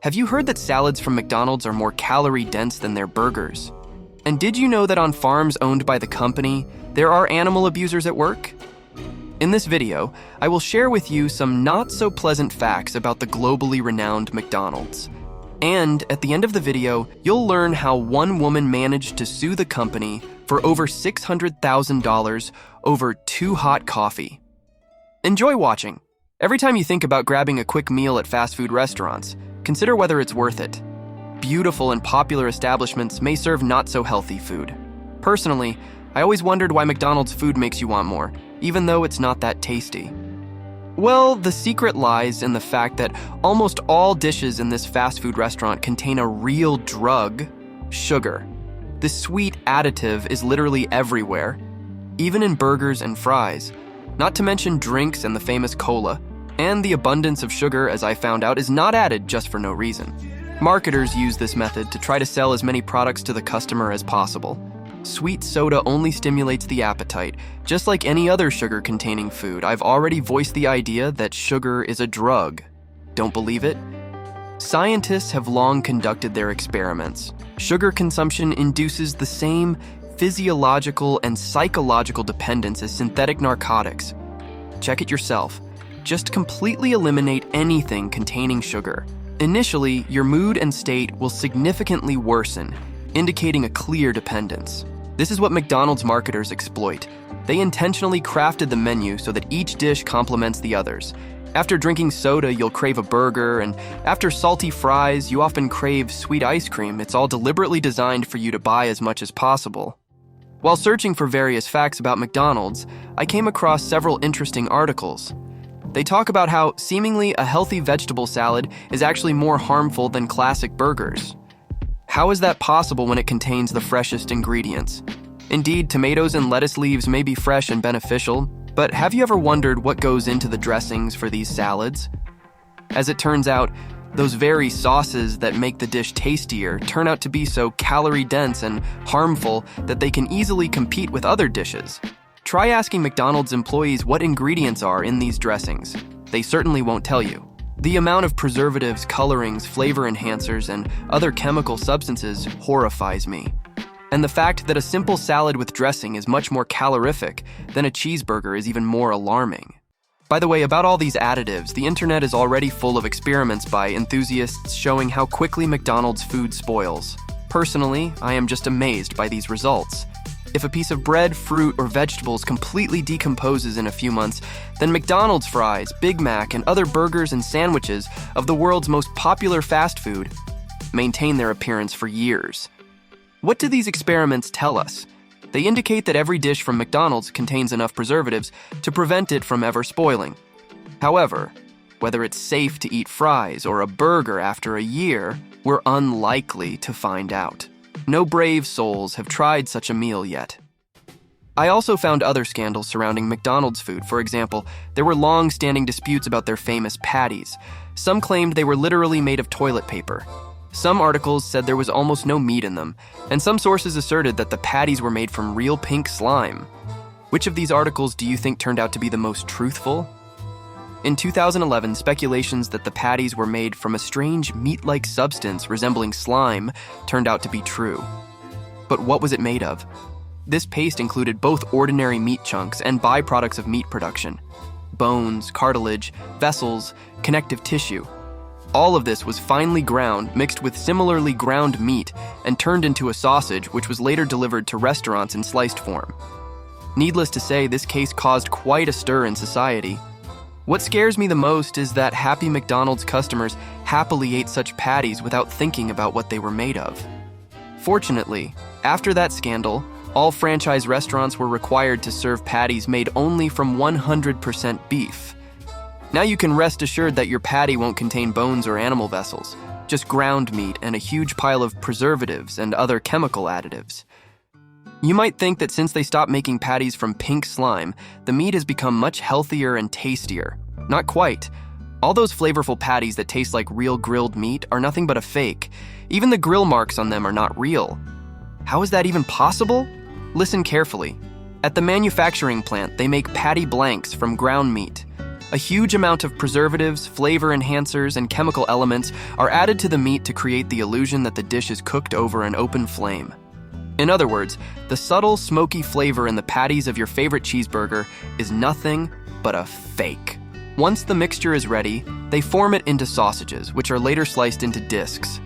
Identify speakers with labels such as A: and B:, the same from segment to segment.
A: Have you heard that salads from McDonald's are more calorie-dense than their burgers? And did you know that on farms owned by the company, there are animal abusers at work? In this video, I will share with you some not-so-pleasant facts about the globally renowned McDonald's. And at the end of the video, you'll learn how one woman managed to sue the company for over $600,000 over too hot coffee. Enjoy watching. Every time you think about grabbing a quick meal at fast food restaurants, consider whether it's worth it. Beautiful and popular establishments may serve not-so-healthy food. Personally, I always wondered why McDonald's food makes you want more, even though it's not that tasty. Well, the secret lies in the fact that almost all dishes in this fast food restaurant contain a real drug, sugar. This sweet additive is literally everywhere, even in burgers and fries, not to mention drinks and the famous cola. And the abundance of sugar, as I found out, is not added just for no reason. Marketers use this method to try to sell as many products to the customer as possible. Sweet soda only stimulates the appetite. Just like any other sugar-containing food, I've already voiced the idea that sugar is a drug. Don't believe it? Scientists have long conducted their experiments. Sugar consumption induces the same physiological and psychological dependence as synthetic narcotics. Check it yourself. Just completely eliminate anything containing sugar. Initially, your mood and state will significantly worsen, indicating a clear dependence. This is what McDonald's marketers exploit. They intentionally crafted the menu so that each dish complements the others. After drinking soda, you'll crave a burger, and after salty fries, you often crave sweet ice cream. It's all deliberately designed for you to buy as much as possible. While searching for various facts about McDonald's, I came across several interesting articles. They talk about how seemingly a healthy vegetable salad is actually more harmful than classic burgers. How is that possible when it contains the freshest ingredients? Indeed, tomatoes and lettuce leaves may be fresh and beneficial, but have you ever wondered what goes into the dressings for these salads? As it turns out, those very sauces that make the dish tastier turn out to be so calorie-dense and harmful that they can easily compete with other dishes. Try asking McDonald's employees what ingredients are in these dressings. They certainly won't tell you. The amount of preservatives, colorings, flavor enhancers, and other chemical substances horrifies me. And the fact that a simple salad with dressing is much more calorific than a cheeseburger is even more alarming. By the way, about all these additives, the internet is already full of experiments by enthusiasts showing how quickly McDonald's food spoils. Personally, I am just amazed by these results. If a piece of bread, fruit, or vegetables completely decomposes in a few months, then McDonald's fries, Big Mac, and other burgers and sandwiches of the world's most popular fast food maintain their appearance for years. What do these experiments tell us? They indicate that every dish from McDonald's contains enough preservatives to prevent it from ever spoiling. However, whether it's safe to eat fries or a burger after a year, we're unlikely to find out. No brave souls have tried such a meal yet. I also found other scandals surrounding McDonald's food. For example, there were long-standing disputes about their famous patties. Some claimed they were literally made of toilet paper. Some articles said there was almost no meat in them, and some sources asserted that the patties were made from real pink slime. Which of these articles do you think turned out to be the most truthful? In 2011, speculations that the patties were made from a strange meat-like substance resembling slime turned out to be true. But what was it made of? This paste included both ordinary meat chunks and byproducts of meat production: bones, cartilage, vessels, connective tissue. All of this was finely ground, mixed with similarly ground meat, and turned into a sausage which was later delivered to restaurants in sliced form. Needless to say, this case caused quite a stir in society. What scares me the most is that happy McDonald's customers happily ate such patties without thinking about what they were made of. Fortunately, after that scandal, all franchise restaurants were required to serve patties made only from 100% beef. Now you can rest assured that your patty won't contain bones or animal vessels, just ground meat and a huge pile of preservatives and other chemical additives. You might think that since they stopped making patties from pink slime, the meat has become much healthier and tastier. Not quite. All those flavorful patties that taste like real grilled meat are nothing but a fake. Even the grill marks on them are not real. How is that even possible? Listen carefully. At the manufacturing plant, they make patty blanks from ground meat. A huge amount of preservatives, flavor enhancers, and chemical elements are added to the meat to create the illusion that the dish is cooked over an open flame. In other words, the subtle, smoky flavor in the patties of your favorite cheeseburger is nothing but a fake. Once the mixture is ready, they form it into sausages, which are later sliced into discs.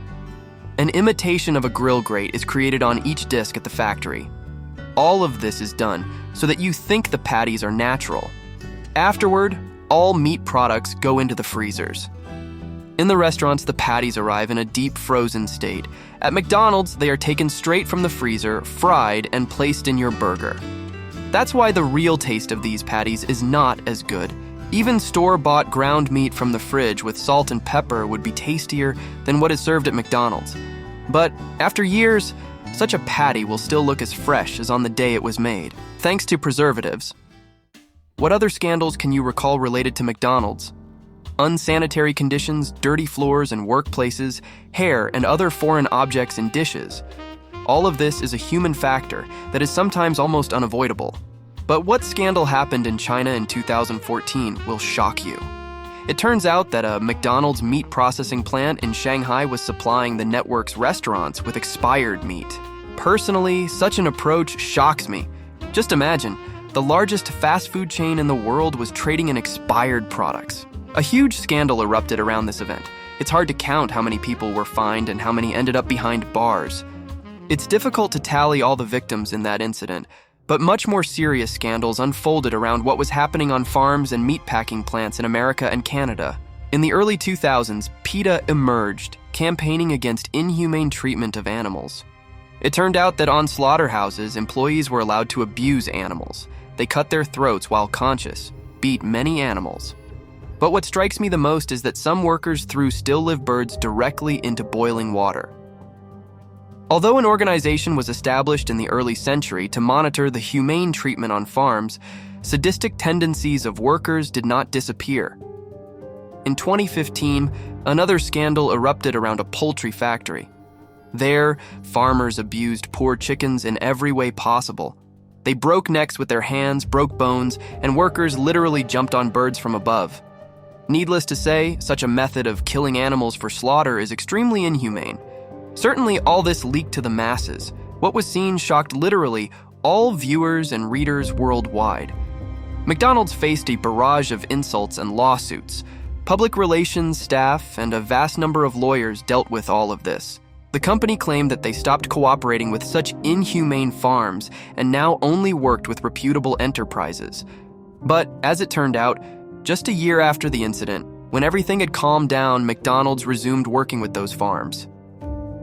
A: An imitation of a grill grate is created on each disc at the factory. All of this is done so that you think the patties are natural. Afterward, all meat products go into the freezers. In the restaurants, the patties arrive in a deep frozen state. At McDonald's, they are taken straight from the freezer, fried, and placed in your burger. That's why the real taste of these patties is not as good. Even store-bought ground meat from the fridge with salt and pepper would be tastier than what is served at McDonald's. But after years, such a patty will still look as fresh as on the day it was made, thanks to preservatives. What other scandals can you recall related to McDonald's? Unsanitary conditions, dirty floors and workplaces, hair and other foreign objects in dishes. All of this is a human factor that is sometimes almost unavoidable. But what scandal happened in China in 2014 will shock you. It turns out that a McDonald's meat processing plant in Shanghai was supplying the network's restaurants with expired meat. Personally, such an approach shocks me. Just imagine, the largest fast food chain in the world was trading in expired products. A huge scandal erupted around this event. It's hard to count how many people were fined and how many ended up behind bars. It's difficult to tally all the victims in that incident, but much more serious scandals unfolded around what was happening on farms and meatpacking plants in America and Canada. In the early 2000s, PETA emerged, campaigning against inhumane treatment of animals. It turned out that on slaughterhouses, employees were allowed to abuse animals. They cut their throats while conscious, beat many animals. But what strikes me the most is that some workers threw still-live birds directly into boiling water. Although an organization was established in the early century to monitor the humane treatment on farms, sadistic tendencies of workers did not disappear. In 2015, another scandal erupted around a poultry factory. There, farmers abused poor chickens in every way possible. They broke necks with their hands, broke bones, and workers literally jumped on birds from above. Needless to say, such a method of killing animals for slaughter is extremely inhumane. Certainly, all this leaked to the masses. What was seen shocked literally all viewers and readers worldwide. McDonald's faced a barrage of insults and lawsuits. Public relations staff and a vast number of lawyers dealt with all of this. The company claimed that they stopped cooperating with such inhumane farms and now only worked with reputable enterprises. But, as it turned out, just a year after the incident, when everything had calmed down, McDonald's resumed working with those farms.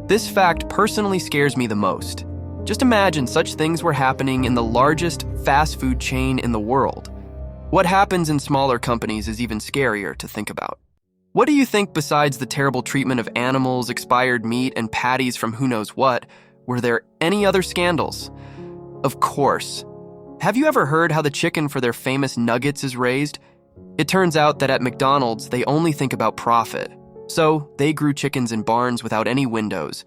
A: This fact personally scares me the most. Just imagine such things were happening in the largest fast food chain in the world. What happens in smaller companies is even scarier to think about. What do you think, besides the terrible treatment of animals, expired meat, and patties from who knows what, were there any other scandals? Of course. Have you ever heard how the chicken for their famous nuggets is raised? It turns out that at McDonald's, they only think about profit. So, they grew chickens in barns without any windows.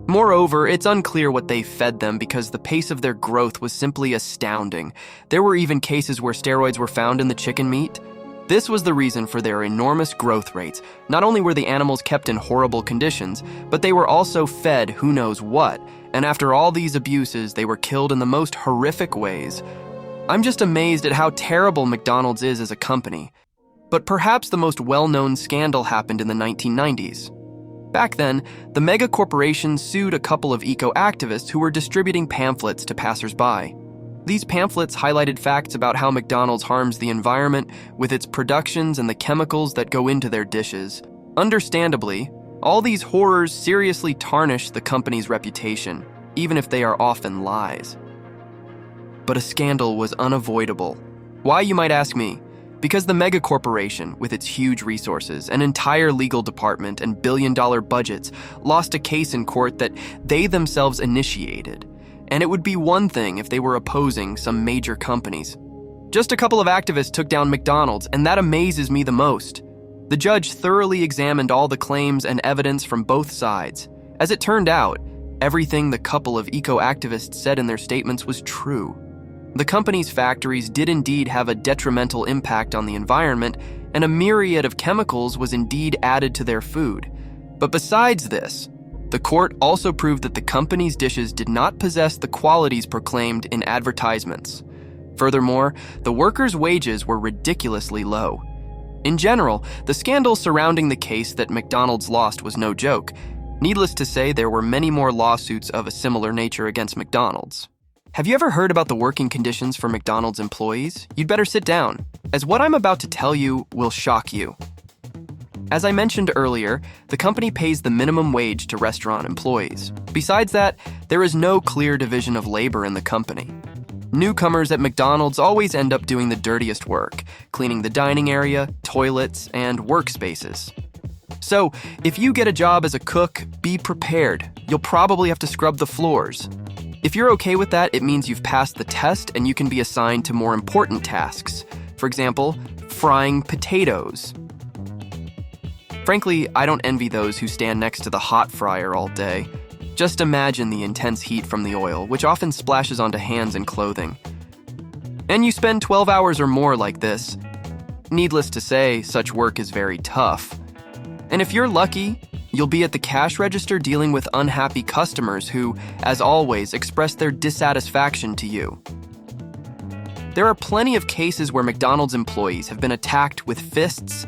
A: Moreover, it's unclear what they fed them because the pace of their growth was simply astounding. There were even cases where steroids were found in the chicken meat. This was the reason for their enormous growth rates. Not only were the animals kept in horrible conditions, but they were also fed who knows what. And after all these abuses, they were killed in the most horrific ways. I'm just amazed at how terrible McDonald's is as a company. But perhaps the most well-known scandal happened in the 1990s. Back then, the mega corporation sued a couple of eco-activists who were distributing pamphlets to passersby. These pamphlets highlighted facts about how McDonald's harms the environment with its productions and the chemicals that go into their dishes. Understandably, all these horrors seriously tarnish the company's reputation, even if they are often lies. But a scandal was unavoidable. Why, you might ask me? Because the mega corporation, with its huge resources, an entire legal department, and billion-dollar budgets, lost a case in court that they themselves initiated. And it would be one thing if they were opposing some major companies. Just a couple of activists took down McDonald's, and that amazes me the most. The judge thoroughly examined all the claims and evidence from both sides. As it turned out, everything the couple of eco-activists said in their statements was true. The company's factories did indeed have a detrimental impact on the environment, and a myriad of chemicals was indeed added to their food. But besides this, the court also proved that the company's dishes did not possess the qualities proclaimed in advertisements. Furthermore, the workers' wages were ridiculously low. In general, the scandal surrounding the case that McDonald's lost was no joke. Needless to say, there were many more lawsuits of a similar nature against McDonald's. Have you ever heard about the working conditions for McDonald's employees? You'd better sit down, as what I'm about to tell you will shock you. As I mentioned earlier, the company pays the minimum wage to restaurant employees. Besides that, there is no clear division of labor in the company. Newcomers at McDonald's always end up doing the dirtiest work, cleaning the dining area, toilets, and workspaces. So, if you get a job as a cook, be prepared. You'll probably have to scrub the floors. If you're okay with that, it means you've passed the test and you can be assigned to more important tasks. For example, frying potatoes. Frankly, I don't envy those who stand next to the hot fryer all day. Just imagine the intense heat from the oil, which often splashes onto hands and clothing. And you spend 12 hours or more like this. Needless to say, such work is very tough. And if you're lucky, you'll be at the cash register dealing with unhappy customers who, as always, express their dissatisfaction to you. There are plenty of cases where McDonald's employees have been attacked with fists,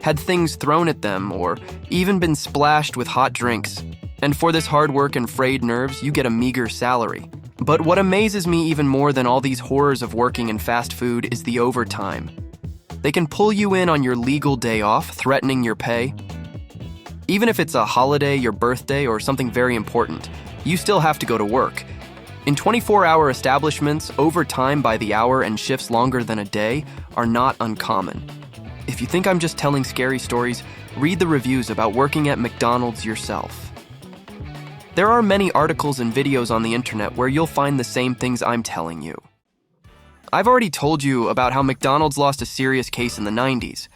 A: had things thrown at them, or even been splashed with hot drinks. And for this hard work and frayed nerves, you get a meager salary. But what amazes me even more than all these horrors of working in fast food is the overtime. They can pull you in on your legal day off, threatening your pay. Even if it's a holiday, your birthday, or something very important, you still have to go to work. In 24-hour establishments, overtime by the hour and shifts longer than a day are not uncommon. If you think I'm just telling scary stories, read the reviews about working at McDonald's yourself. There are many articles and videos on the internet where you'll find the same things I'm telling you. I've already told you about how McDonald's lost a serious case in the 90s.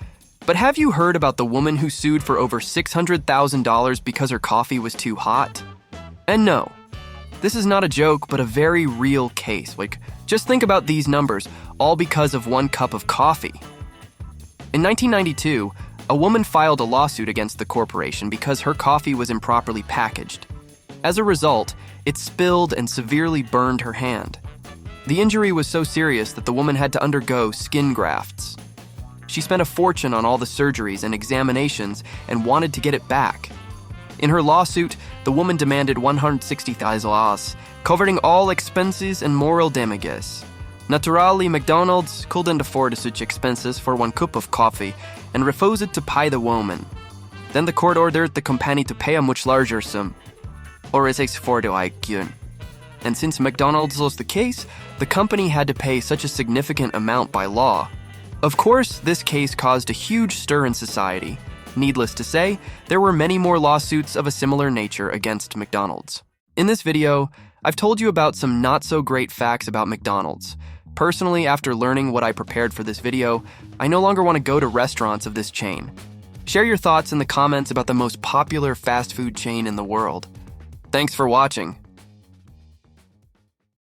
A: But have you heard about the woman who sued for over $600,000 because her coffee was too hot? And no, this is not a joke, but a very real case. Just think about these numbers, all because of 1 cup of coffee. In 1992, a woman filed a lawsuit against the corporation because her coffee was improperly packaged. As a result, it spilled and severely burned her hand. The injury was so serious that the woman had to undergo skin grafts. She spent a fortune on all the surgeries and examinations and wanted to get it back. In her lawsuit, the woman demanded $160,000, covering all expenses and moral damages. Naturally, McDonald's couldn't afford such expenses for 1 cup of coffee and refused to pay the woman. Then the court ordered the company to pay a much larger sum, or as for the IQ. And since McDonald's lost the case, the company had to pay such a significant amount by law. Of course, this case caused a huge stir in society. Needless to say, there were many more lawsuits of a similar nature against McDonald's. In this video, I've told you about some not-so-great facts about McDonald's. Personally, after learning what I prepared for this video, I no longer want to go to restaurants of this chain. Share your thoughts in the comments about the most popular fast food chain in the world. Thanks for watching.